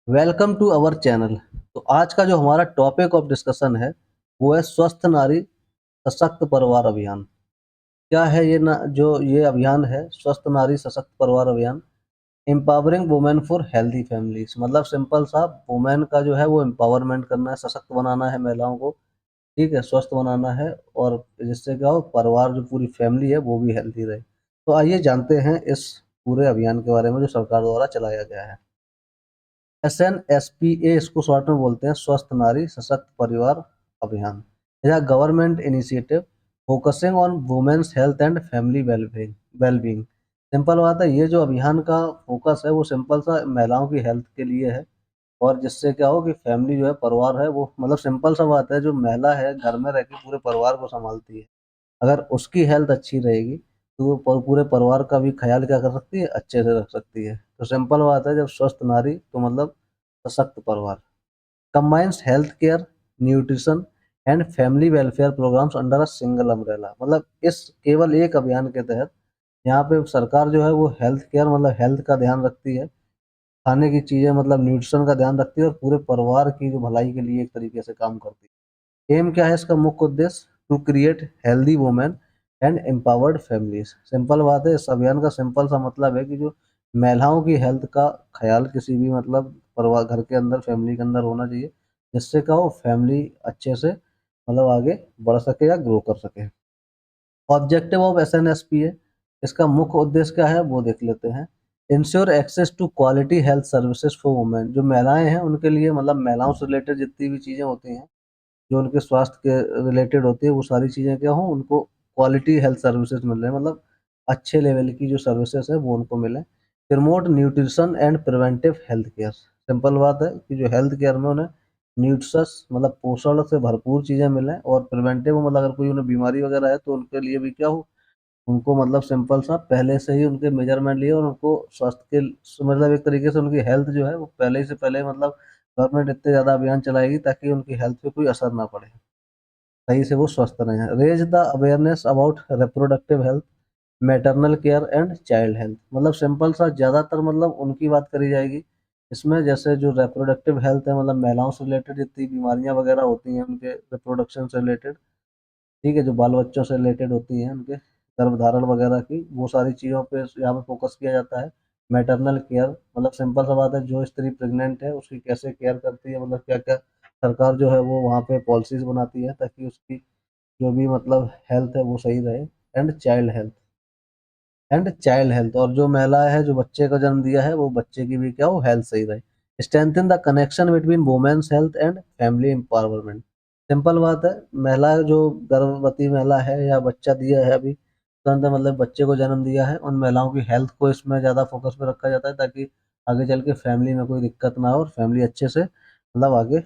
Welcome to our channel. तो आज का जो हमारा टॉपिक ऑफ डिस्कशन है वो है स्वस्थ नारी सशक्त परिवार अभियान। क्या है ये ना जो ये अभियान है स्वस्थ नारी सशक्त परिवार अभियान। Empowering women for healthy families, मतलब सिंपल सा वुमेन का जो है वो एम्पावरमेंट करना है, सशक्त बनाना है महिलाओं को। ठीक है, स्वस्थ बनाना है और जिससे क्या हो परिवार जो पूरी फैमिली है वो भी हेल्दी रहे। तो आइए जानते हैं इस पूरे अभियान के बारे में जो सरकार द्वारा चलाया गया है। SNSPA इसको शॉर्ट में बोलते हैं, स्वस्थ नारी सशक्त परिवार अभियान। यह government initiative focusing on women's health and family wellbeing. Simple बात है, ये जो अभियान का फोकस है वो सिंपल सा महिलाओं की हेल्थ के लिए है। और जिससे क्या हो कि फैमिली जो है परिवार है वो, मतलब सिंपल सा बात है, जो महिला है घर में रह के पूरे परिवार को संभालती है। अगर उसकी हेल्थ अच्छी रहेगी तो वो पूरे परिवार का भी ख्याल क्या कर सकती है, अच्छे से रख सकती है। तो सिंपल बात है, जब स्वस्थ नारी तो मतलब सशक्त परिवार। Combines health care, nutrition and family welfare programmes under a single umbrella. मतलब इस केवल एक अभियान के तहत यहाँ पे सरकार जो है वो हेल्थ केयर मतलब हेल्थ का ध्यान रखती है, खाने की चीज़ें मतलब न्यूट्रिशन का ध्यान रखती है और पूरे परिवार की जो भलाई के लिए एक तरीके से काम करती है। एम क्या है इसका मुख्य उद्देश्य? To create healthy women and empowered families. Simple बात है, इस अभियान का सिंपल सा मतलब है कि जो महिलाओं की हेल्थ का ख्याल किसी भी मतलब परिवार घर के अंदर फैमिली के अंदर होना चाहिए, जिससे क्या हो फैमिली अच्छे से मतलब आगे बढ़ सके या ग्रो कर सके। ऑब्जेक्टिव ऑफ SNSPA, इसका मुख्य उद्देश्य क्या है वो देख लेते हैं। Ensure access to quality health services for women. जो महिलाएं हैं उनके लिए मतलब महिलाओं से रिलेटेड जितनी भी चीज़ें होती हैं, जो उनके स्वास्थ्य के रिलेटेड होती है, वो सारी चीज़ें क्या हों उनको क्वालिटी हेल्थ सर्विसेज मिल रहे हैं, मतलब अच्छे लेवल की जो सर्विसेज है वो उनको मिले। Promote nutrition and preventive health care. Simple बात है कि जो हेल्थ केयर में उन्हें न्यूट्रस मतलब पोषण से भरपूर चीज़ें मिलें, और प्रिवेंटिव मतलब अगर कोई उन्हें बीमारी वगैरह है तो उनके लिए भी क्या हो, उनको मतलब सिंपल सा पहले से ही उनके मेजरमेंट लिए और उनको स्वास्थ्य के मतलब एक तरीके से उनकी हेल्थ जो है वो पहले ही से पहले मतलब गवर्नमेंट इतने ज़्यादा अभियान चलाएगी ताकि उनकी हेल्थ पे कोई असर ना पड़े, सही से वो स्वस्थ रहें। Raise the awareness about reproductive health, maternal care and child health. मतलब सिंपल सा ज़्यादातर मतलब उनकी बात करी जाएगी इसमें, जैसे जो रिप्रोडक्टिव हेल्थ है मतलब महिलाओं से रिलेटेड जितनी बीमारियां वगैरह होती हैं उनके रिप्रोडक्शन से रिलेटेड, ठीक है, जो बाल बच्चों से रिलेटेड होती हैं उनके गर्भधारण वगैरह की, वो सारी चीज़ों पे यहाँ पे फोकस किया जाता है। मैटरनल केयर मतलब सिंपल सा बात है, जो स्त्री प्रेग्नेंट है उसकी कैसे केयर करती है, मतलब क्या क्या सरकार जो है वो वहाँ पे पॉलिसीज बनाती है ताकि उसकी जो भी मतलब हेल्थ है वो सही रहे। एंड चाइल्ड हेल्थ और जो महिला है जो बच्चे को जन्म दिया है वो बच्चे की भी क्या हो हेल्थ सही रहे। Strengthen the connection between women's health and family empowerment. Simple बात है, महिला जो गर्भवती महिला है या बच्चा दिया है अभी तुरंत मतलब बच्चे को जन्म दिया है, उन महिलाओं की हेल्थ को इसमें ज़्यादा फोकस में रखा जाता है ताकि आगे चल के फैमिली में कोई दिक्कत ना हो और फैमिली अच्छे से मतलब आगे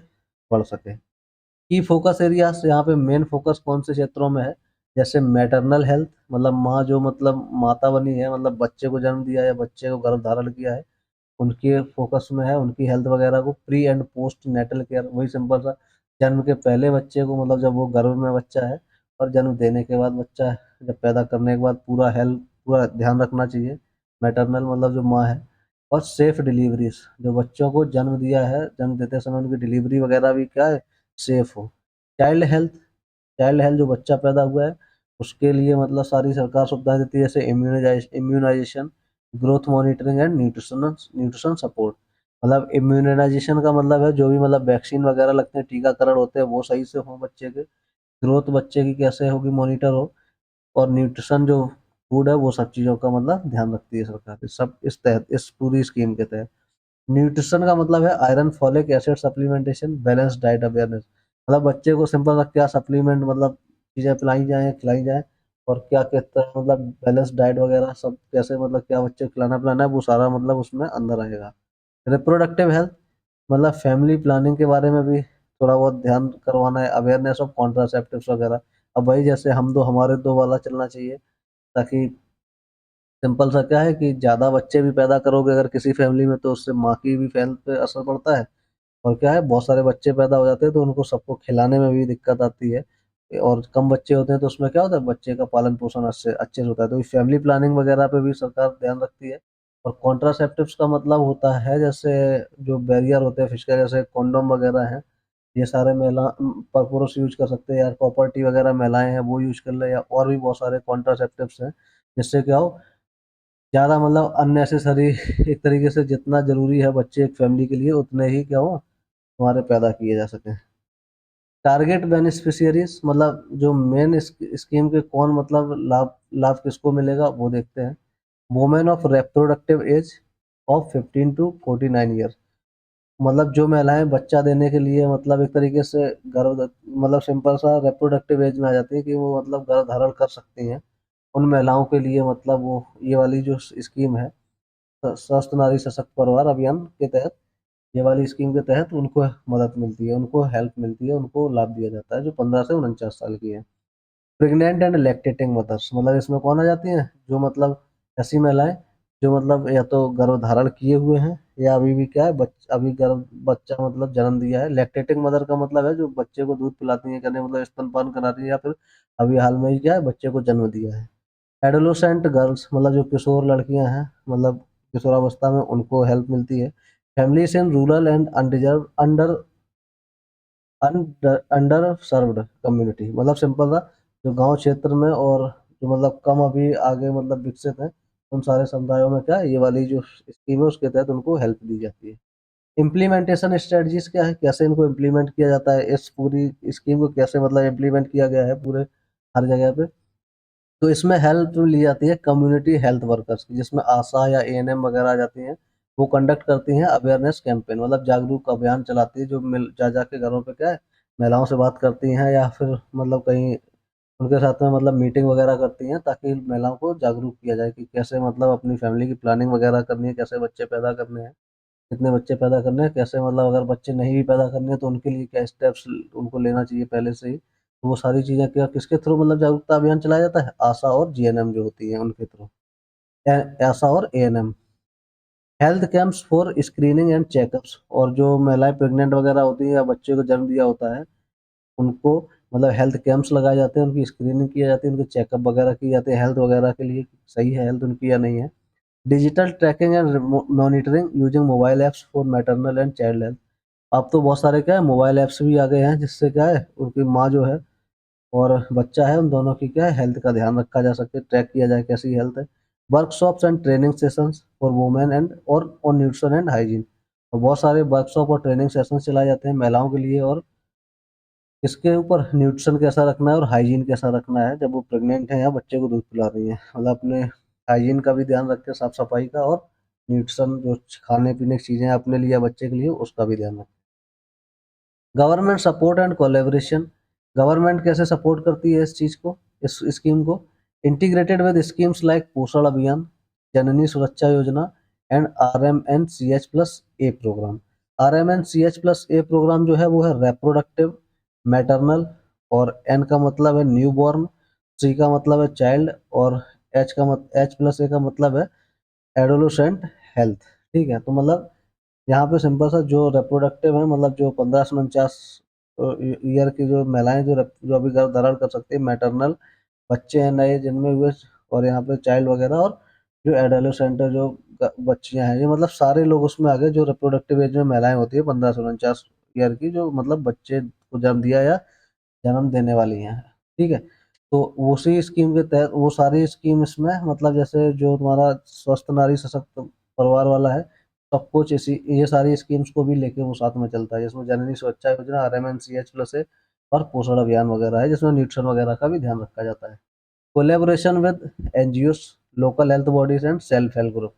बढ़ सके। की फोकस एरियाज यहाँ पे मेन फोकस कौन से क्षेत्रों में है? जैसे मैटरनल हेल्थ, मतलब माँ जो मतलब माता बनी है मतलब बच्चे को जन्म दिया है या बच्चे को गर्भ धारण किया है, उनके फोकस में है उनकी हेल्थ वगैरह को। Pre and post natal care, वही सिंपल सा जन्म के पहले बच्चे को मतलब जब वो गर्भ में बच्चा है और जन्म देने के बाद बच्चा है, जब पैदा करने के बाद पूरा हेल्थ पूरा ध्यान रखना चाहिए। मैटरनल मतलब जो माँ है। और सेफ डिलीवरीज, जो बच्चों को जन्म दिया है जन्म देते समय उनकी डिलीवरी वगैरह भी क्या है, सेफ हो। चाइल्ड हेल्थ, चाइल्ड हेल्थ जो बच्चा पैदा हुआ है उसके लिए मतलब सारी सरकार सुविधाएं देती है, जैसे immunisation, growth monitoring and nutrition nutrition support. मतलब इम्यूनाइजेशन का मतलब है जो भी मतलब वैक्सीन वगैरह लगते हैं, टीकाकरण होते हैं, वो सही से हो बच्चे के। ग्रोथ बच्चे की कैसे होगी मॉनिटर हो। और न्यूट्रिशन जो फूड है वो सब चीज़ों का मतलब ध्यान रखती है सरकार, इस सब इस तहत इस पूरी स्कीम के तहत। न्यूट्रिशन का मतलब है iron folic acid supplementation, balance diet awareness. मतलब बच्चे को सिंपल सा क्या सप्लीमेंट मतलब चीज़ें पिलाई जाएँ खिलाई जाएँ, और क्या कहते हैं मतलब बैलेंस डाइट वगैरह सब कैसे मतलब क्या बच्चे को खिलाना पिलाना है वो सारा मतलब उसमें अंदर आएगा। रिप्रोडक्टिव हेल्थ मतलब फैमिली प्लानिंग के बारे में भी थोड़ा बहुत ध्यान करवाना है, अवेयरनेस ऑफ कॉन्ट्रासेप्टिव्स वगैरह। अब वही जैसे हम दो हमारे दो वाला चलना चाहिए ताकि सिंपल सा क्या है कि ज़्यादा बच्चे भी पैदा करोगे अगर किसी फैमिली में तो उससे माँ की भी हेल्थ पे असर पड़ता है। और क्या है, बहुत सारे बच्चे पैदा हो जाते हैं तो उनको सबको खिलाने में भी दिक्कत आती है। और कम बच्चे होते हैं तो उसमें क्या होता है, बच्चे का पालन पोषण अच्छे अच्छे से होता है, तो फैमिली प्लानिंग वगैरह पे भी सरकार ध्यान रखती है। और कॉन्ट्रासेप्टिव्स का मतलब होता है जैसे जो बैरियर होते हैं फिजिकल, जैसे कॉन्डोम वगैरह हैं, ये सारे महिला पुरुष यूज कर सकते हैं, या प्रॉपर्टी वगैरह महिलाएं हैं वो यूज कर ले, या और भी बहुत सारे कॉन्ट्रासेप्टिव्स हैं, जिससे क्या हो, ज़्यादा मतलब अननेसेसरी एक तरीके से जितना ज़रूरी है बच्चे एक फैमिली के लिए उतने ही क्या हो हमारे पैदा किए जा सकें। टारगेट बेनिफिशियरीज मतलब जो मेन स्कीम के कौन मतलब लाभ लाभ किसको मिलेगा वो देखते हैं। Women of reproductive age of 15 to 49 year, मतलब जो महिलाएं बच्चा देने के लिए मतलब एक तरीके से गर्भ मतलब सिंपल सा रिप्रोडक्टिव एज में आ जाती है कि वो मतलब गर्भ धारण कर सकती हैं, उन महिलाओं के लिए मतलब वो ये वाली जो स्कीम है, स्वस्थ नारी सशक्त परिवार अभियान के तहत, ये वाली स्कीम के तहत उनको मदद मिलती है, उनको हेल्प मिलती है, उनको लाभ दिया जाता है जो 15 से 49 साल की है। प्रेग्नेंट एंड लैक्टेटिंग मदर्स, मतलब इसमें कौन आ जाती हैं, जो मतलब ऐसी महिलाएं जो मतलब या तो गर्भ धारण किए हुए हैं या अभी भी क्या है अभी गर्भ बच्चा मतलब जन्म दिया है। लैक्टेटिंग मदर का मतलब है जो बच्चे को दूध पिलाती है, कहने मतलब स्तनपान करा रही है, या फिर अभी हाल में ही क्या है बच्चे को जन्म दिया है। एडोलेसेंट गर्ल्स मतलब जो किशोर लड़कियां हैं, मतलब किशोरावस्था में उनको हेल्प मिलती है। Families in rural and undeserved under under served community, मतलब सिंपल सा जो गांव क्षेत्र में और जो मतलब कम अभी आगे मतलब विकसित है, उन सारे समुदायों में क्या है ये वाली जो स्कीम है उसके तहत उनको हेल्प दी जाती है। इम्प्लीमेंटेशन स्ट्रेटजीज क्या है, कैसे इनको इम्प्लीमेंट किया जाता है, इस पूरी स्कीम को कैसे मतलब इम्प्लीमेंट किया गया है पूरे हर जगह पे। तो इसमें हेल्प ली जाती है कम्युनिटी हेल्थ वर्कर्स की, जिसमें आशा या एएनएम वगैरह आ जाती हैं। वो कंडक्ट करती हैं अवेयरनेस कैंपेन, मतलब जागरूक अभियान चलाती है, जो मिल जा जा के घरों पे क्या है महिलाओं से बात करती हैं, या फिर मतलब कहीं उनके साथ में मतलब मीटिंग वगैरह करती हैं, ताकि महिलाओं को जागरूक किया जाए कि कैसे मतलब अपनी फैमिली की प्लानिंग वगैरह करनी है, कैसे बच्चे पैदा करने हैं, कितने बच्चे पैदा करने हैं, कैसे मतलब अगर बच्चे नहीं भी पैदा करने हैं तो उनके लिए क्या स्टेप्स उनको लेना चाहिए पहले से ही। तो वो सारी चीज़ें क्या किसके थ्रू मतलब जागरूकता अभियान चलाया जाता है, आशा और जीएनएम जो होती है उनके थ्रू। आशा और ANM. Health camps for screening and checkups, और जो महिलाएं प्रेग्नेंट वगैरह होती हैं या बच्चे को जन्म दिया होता है उनको मतलब हेल्थ कैंप्स लगाए जाते हैं, उनकी स्क्रीनिंग की जाती है, उनके चेकअप वगैरह की जाती है हेल्थ वगैरह के लिए, सही है हेल्थ उनकी या नहीं है। Digital tracking and monitoring using mobile apps for maternal and child health. अब तो बहुत सारे क्या है मोबाइल ऐप्स भी आ गए हैं, जिससे क्या है उनकी माँ जो है और बच्चा है उन दोनों की क्या है हेल्थ का ध्यान रखा जा सके, ट्रैक किया जाए कैसी हेल्थ है। Workshops and training sessions for women and और ऑन न्यूट्रिशन एंड हाइजीन, और बहुत सारे वर्कशॉप और ट्रेनिंग सेशंस चलाए जाते हैं महिलाओं के लिए, और इसके ऊपर न्यूट्रिशन कैसा रखना है और हाइजीन कैसा रखना है जब वो प्रेग्नेंट है या बच्चे को दूध पिला रही है, मतलब अपने हाइजीन का भी ध्यान रखें, साफ सफाई का, और न्यूट्रिशन जो खाने पीने की चीज़ें हैं अपने लिए या बच्चे के लिए उसका भी ध्यान रखें। Government support and collaboration, government कैसे सपोर्ट करती है इस चीज़ को, इस स्कीम को। इंटीग्रेटेड विद स्कीम्स लाइक पोषण अभियान, जननी सुरक्षा योजना and RMNCH+A programme. RMNCH+A programme जो है वो है रेप्रोडक्टिव मैटरनल, और एन का मतलब है न्यू बॉर्न, सी का मतलब है चाइल्ड, और H+A का मतलब है एडोलोसेंट हेल्थ। ठीक है, तो मतलब यहाँ पे सिंपल सा जो रिप्रोडक्टिव है मतलब जो 15 से 49 ईयर की जो महिलाएं जो अभी गर्भ धारण कर सकती है, मैटरनल बच्चे हैं नए जन्मे हुए, और यहाँ पे चाइल्ड वगैरह, और जो एडोलेसेंट है जो बच्चियां हैं, ये मतलब सारे लोग उसमें आ गए जो रिप्रोडक्टिव एज में महिलाएं होती है 15 से 49 ईयर की, जो मतलब बच्चे को जन्म दिया या जन्म देने वाली हैं। ठीक है, तो उसी स्कीम के तहत वो सारी स्कीम इसमें मतलब जैसे जो तुम्हारा स्वस्थ नारी सशक्त परिवार वाला है, सब कुछ इसी ये सारी स्कीम्स को भी लेके वो साथ में चलता है, जिसमें जननी सुरक्षा योजना, RMNCH+A और पोषण अभियान वगैरह है, जिसमें न्यूट्रिशन वगैरह का भी ध्यान रखा जाता है। Collaboration with NGOs, local health bodies and self help group,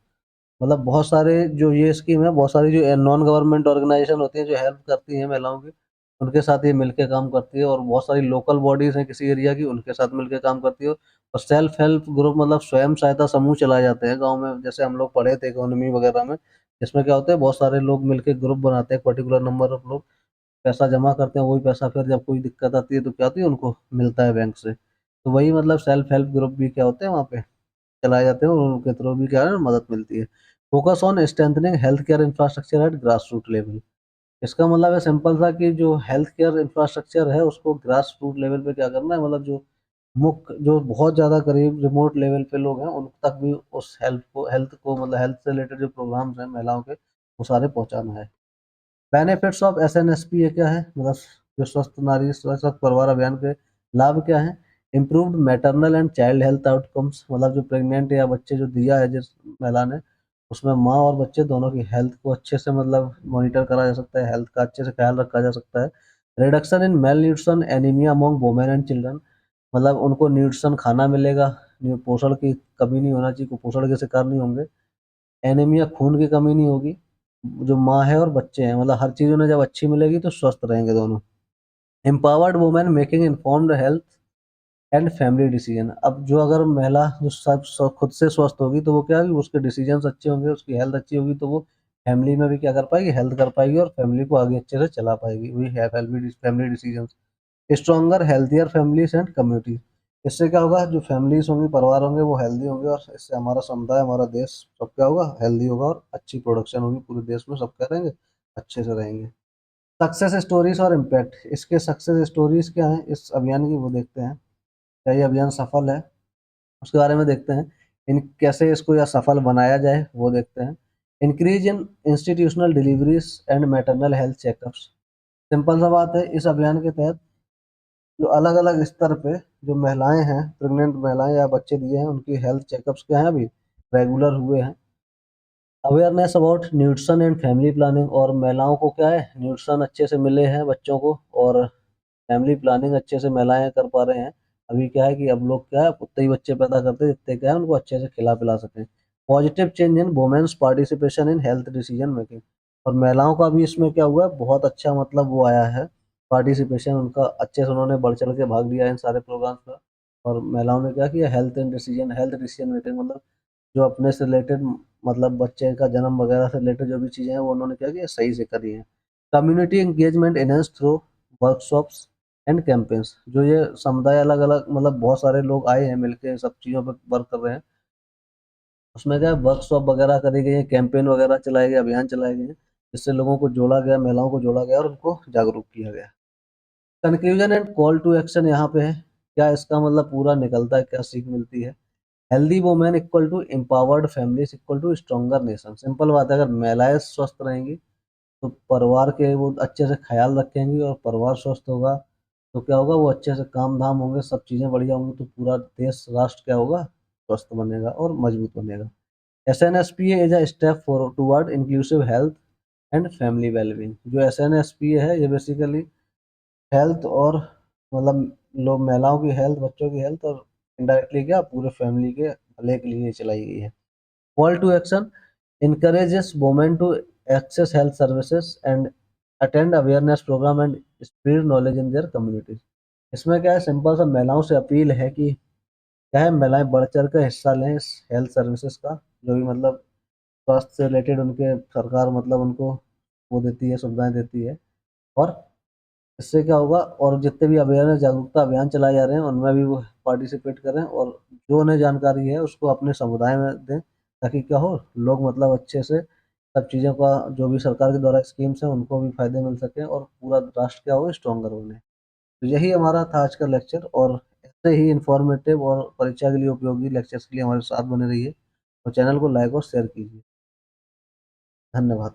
मतलब बहुत सारे जो ये स्कीम है, बहुत सारी जो नॉन गवर्नमेंट ऑर्गेनाइजेशन होती हैं जो हेल्प करती हैं महिलाओं की, उनके साथ ये मिलके काम करती है, और बहुत सारी लोकल बॉडीज हैं किसी एरिया की उनके साथ मिलके काम करती है। और सेल्फ हेल्प ग्रुप मतलब स्वयं सहायता समूह चलाए जाते हैं गांव में, जैसे हम लोग पढ़े थे इकोनॉमी वगैरह में, जिसमें क्या होता है बहुत सारे लोग मिलके ग्रुप बनाते हैं, पर्टिकुलर नंबर ऑफ लोग पैसा जमा करते हैं, वही पैसा फिर जब कोई दिक्कत आती है तो क्या होती है उनको मिलता है बैंक से। तो वही मतलब सेल्फ हेल्प ग्रुप भी क्या होते हैं वहाँ पे चलाए जाते हैं, और उनके थ्रू भी क्या है मदद मिलती है। Focus on strengthening health care infrastructure at grass root level, इसका मतलब है सिंपल सा कि जो हेल्थ केयर इंफ्रास्ट्रक्चर है उसको ग्रास रूट लेवल पे क्या करना है, मतलब जो मुख्य जो बहुत ज़्यादा गरीब रिमोट लेवल पे लोग हैं उन तक भी उस हेल्थ को मतलब हेल्थ से रिलेटेड जो प्रोग्राम्स हैं महिलाओं के वो सारे पहुँचाना है। बेनिफिट्स ऑफ एसएनएसपी ये क्या है, मतलब जो स्वस्थ नारी स्वस्थ परिवार अभियान के लाभ क्या है? Improved maternal and child health outcomes, मतलब जो प्रेग्नेंट या बच्चे जो दिया है जिस महिला ने, उसमें माँ और बच्चे दोनों की हेल्थ को अच्छे से मतलब मॉनिटर करा जा सकता है, हेल्थ का अच्छे से ख्याल रखा जा सकता है। Reduction in male nutrition anaemia among women and children, मतलब उनको न्यूट्रिशन खाना मिलेगा, पोषण की कमी नहीं होना चाहिए, कुपोषण के शिकार नहीं होंगे, एनीमिया खून की कमी नहीं होगी, जो माँ है और बच्चे हैं मतलब हर चीज़ उन्हें जब अच्छी मिलेगी तो स्वस्थ रहेंगे दोनों। Empowered women making informed health and family decision, अब जो अगर महिला जो खुद से स्वस्थ होगी तो वो क्या होगी, उसके डिसीजंस अच्छे होंगे, उसकी हेल्थ अच्छी होगी तो वो फैमिली में भी क्या कर पाएगी, हेल्थ कर पाएगी और फैमिली को आगे अच्छे से चला पाएगी, वही है family decision. Stronger healthier families and community, इससे क्या होगा, जो फैमिलीज होंगी परिवार होंगे वो हेल्दी होंगे और इससे हमारा समुदाय हमारा देश सब क्या होगा, हेल्दी होगा और अच्छी प्रोडक्शन होगी पूरे देश में, सब क्या रहेंगे, अच्छे से रहेंगे। सक्सेस स्टोरीज और इम्पैक्ट, इसके सक्सेस स्टोरीज क्या हैं इस अभियान की वो देखते हैं, क्या ये अभियान सफल है उसके बारे में देखते हैं, इन कैसे इसको या सफल बनाया जाए वो देखते हैं। Increase in institutional deliveries and maternal health checkups, simple सा बात है, इस अभियान के तहत जो अलग अलग स्तर पे जो महिलाएं हैं, प्रेग्नेंट महिलाएं या बच्चे दिए हैं, उनकी हेल्थ चेकअप्स क्या हैं अभी रेगुलर हुए हैं। Awareness about nutrition and family planning, और महिलाओं को क्या है न्यूट्रिशन अच्छे से मिले हैं बच्चों को, और फैमिली प्लानिंग अच्छे से महिलाएं कर पा रहे हैं। अभी क्या है कि अब लोग क्या है उतने ही बच्चे पैदा करते हैं जितने क्या है उनको अच्छे से खिला पिला सकें। Positive change in women's participation in health decision making, और महिलाओं का भी इसमें क्या हुआ है बहुत अच्छा मतलब वो आया है, पार्टिसिपेशन उनका अच्छे से, उन्होंने बढ़ चढ़ के भाग लिया इन सारे प्रोग्राम्स में। और महिलाओं ने क्या किया, हेल्थ डिसीजन मेकिंग मतलब जो अपने से रिलेटेड मतलब बच्चे का जन्म वगैरह से रिलेटेड जो भी चीज़ें हैं वो उन्होंने क्या किया सही से करी हैं। Community engagement enhance through workshops and campaigns, जो ये समुदाय अलग अलग मतलब बहुत सारे लोग आए हैं मिलके सब चीज़ों पर वर्क कर रहे हैं, उसमें क्या वर्कशॉप वगैरह करी गई है, कैंपेन वगैरह चलाए गए, अभियान चलाए गए हैं, जिससे लोगों को जोड़ा गया, महिलाओं को जोड़ा गया और उनको जागरूक किया गया। Conclusion and call to action यहाँ पे है, क्या इसका मतलब पूरा निकलता है, क्या सीख मिलती है? Healthy women equal to empowered families equal to stronger nation, simple बात है, अगर महिलाएं स्वस्थ रहेंगी तो परिवार के वो अच्छे से ख्याल रखेंगी, और परिवार स्वस्थ होगा तो क्या होगा, वो अच्छे से काम धाम होंगे, सब चीज़ें बढ़िया होंगी तो पूरा देश राष्ट्र क्या होगा, स्वस्थ बनेगा और मजबूत बनेगा। SNSP is a step for toward inclusive health and family wellbeing, जो एसएनएसपी है ये बेसिकली हेल्थ और मतलब लोग महिलाओं की हेल्थ, बच्चों की हेल्थ और इनडायरेक्टली क्या पूरे फैमिली के भले के लिए चलाई गई है। Call to action encourages women to access health services and attend awareness program and spread knowledge in their communities। इसमें क्या है सिंपल सा महिलाओं से अपील है कि क्या है महिलाएं बढ़ चढ़ कर हिस्सा लें इस हेल्थ सर्विसेज का, जो भी मतलब स्वास्थ्य से रिलेटेड उनके सरकार मतलब उनको वो देती है, सुविधाएं देती है। और इससे क्या होगा, और जितने भी अवेयरनेस जागरूकता अभियान चलाए जा रहे हैं उनमें भी वो पार्टिसिपेट करें, और जो उन्हें जानकारी है उसको अपने समुदाय में दें, ताकि क्या हो लोग मतलब अच्छे से सब चीज़ों का जो भी सरकार के द्वारा स्कीम्स हैं उनको भी फायदे मिल सकें और पूरा राष्ट्र क्या हो स्ट्रॉन्गर बने। तो यही हमारा था आज का लेक्चर, और ऐसे ही इंफॉर्मेटिव और परीक्षा के लिए उपयोगी लेक्चर्स के लिए हमारे साथ बने रहिए और चैनल को लाइक और शेयर कीजिए। धन्यवाद।